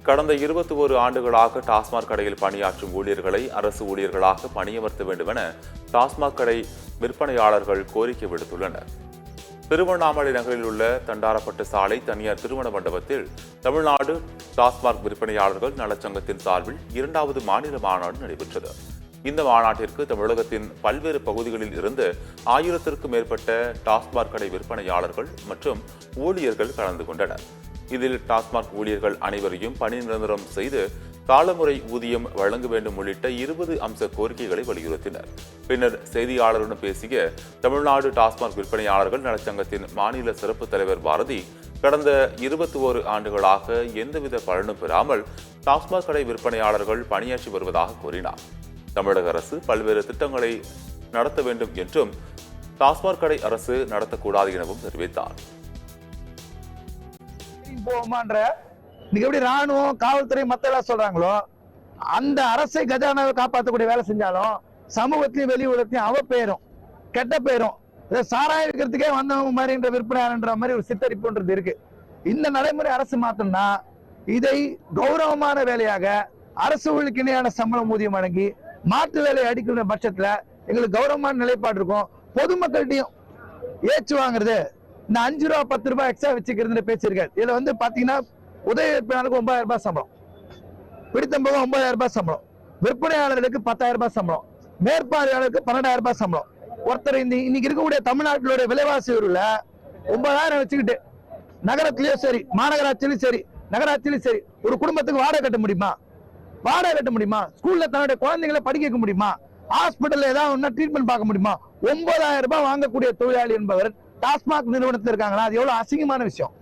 கடந்த 21 ஆண்டுகளாக டாஸ்மாக் கடையில் பணியாற்றும் ஊழியர்களை அரசு ஊழியர்களாக பணியமர்த்த வேண்டும் என டாஸ்மாக் கடை விற்பனையாளர்கள் கோரிக்கை விடுத்துள்ளனர். திருவண்ணாமலை நகரில் உள்ள தண்டாரப்பட்டு சாலை தனியார் திருமண மண்டபத்தில் தமிழ்நாடு டாஸ்மாக் விற்பனையாளர்கள் நலச்சங்கத்தின் சார்பில் 2வது மாநில மாநாடு நடைபெற்றது. இந்த மாநாட்டிற்கு தமிழகத்தின் பல்வேறு பகுதிகளில் இருந்து 1000க்கும் மேற்பட்ட டாஸ்மாக் கடை விற்பனையாளர்கள் மற்றும் ஊழியர்கள் கலந்து கொண்டனர். இதில் டாஸ்மாக் ஊழியர்கள் அனைவரையும் பணி நிரந்தரம் செய்து காலமுறை ஊதியம் வழங்க வேண்டும் உள்ளிட்ட 20 அம்ச கோரிக்கைகளை வலியுறுத்தினர். பின்னர் செய்தியாளருடன் பேசிய தமிழ்நாடு டாஸ்மாக் விற்பனையாளர்கள் நலச்சங்கத்தின் மாநில சிறப்பு தலைவர் பாரதி, கடந்த 21 ஆண்டுகளாக எந்தவித பலனும் பெறாமல் டாஸ்மாக் கடை விற்பனையாளர்கள் பணியாற்றி வருவதாக கூறினார். தமிழக அரசு பல்வேறு திட்டங்களை நடத்த வேண்டும் என்றும் டாஸ்மாக் கடை அரசு நடத்தக்கூடாது எனவும் தெரிவித்தார். போமான்ற எப்படி ராணுவம் காவல்துறை மத்த எல்லாம் சொல்றாங்களோ அந்த அரசை கஜானாவை காப்பாற்றக்கூடிய வேலை செஞ்சாலும் சமூகத்தையும் வெளி உலகத்தையும் அவ பேரும் கெட்ட பேரும் சாராய விற்கிறதுக்கே வந்தவங்க மாதிரின்ற விற்பனையாளன்ற மாதிரி ஒரு சித்தரிப்புன்றது இருக்கு. இந்த நடைமுறை அரசு மாத்தம்னா இதை கௌரவமான வேலையாக அரசு ஊழியருக்கு இணையான சம்பளம் ஊதியம் வழங்கி மாற்று வேலையை அடிக்கிற பட்சத்துல எங்களுக்கு கௌரவமான நிலைப்பாடு இருக்கும். பொதுமக்கள்கிட்டையும் ஏச்சு வாங்குறது, இந்த 5 ரூபா 10 ரூபாய் எக்ஸ்ட்ரா வச்சுக்கிறது பேச்சிருக்காரு. இதுல பாத்தீங்கன்னா உதவி விற்பனையாளருக்கு 9,000 ரூபாய் சம்பளம், பிடித்தம்போது 9,000 ரூபாய் சம்பளம், விற்பனையாளர்களுக்கு 10,000 ரூபாய் சம்பளம், மேற்பார்வையாளருக்கு 12,000 ரூபாய் சம்பளம். ஒருத்தர் இன்னைக்கு இருக்கக்கூடிய தமிழ்நாட்டிலுடைய விலைவாசி உள்ள 9,000 வச்சுக்கிட்டு நகரத்திலயும் சரி மாநகராட்சியிலும் சரி நகராட்சியிலும் சரி ஒரு குடும்பத்துக்கு வாடகை கட்ட முடியுமா? வாடகை கட்ட முடியுமா? ஸ்கூல்ல தன்னுடைய குழந்தைகளை படிக்க வைக்க முடியுமா? ஹாஸ்பிட்டல்ல ஏதாவது ஒன்னா ட்ரீட்மெண்ட் பார்க்க முடியுமா? 9,000 ரூபாய் வாங்கக்கூடிய தொழிலாளி என்பவர் டாஸ்மாக் நிறுவனத்தில் இருக்காங்களா? அது எவ்வளவு அசிங்கமான விஷயம்.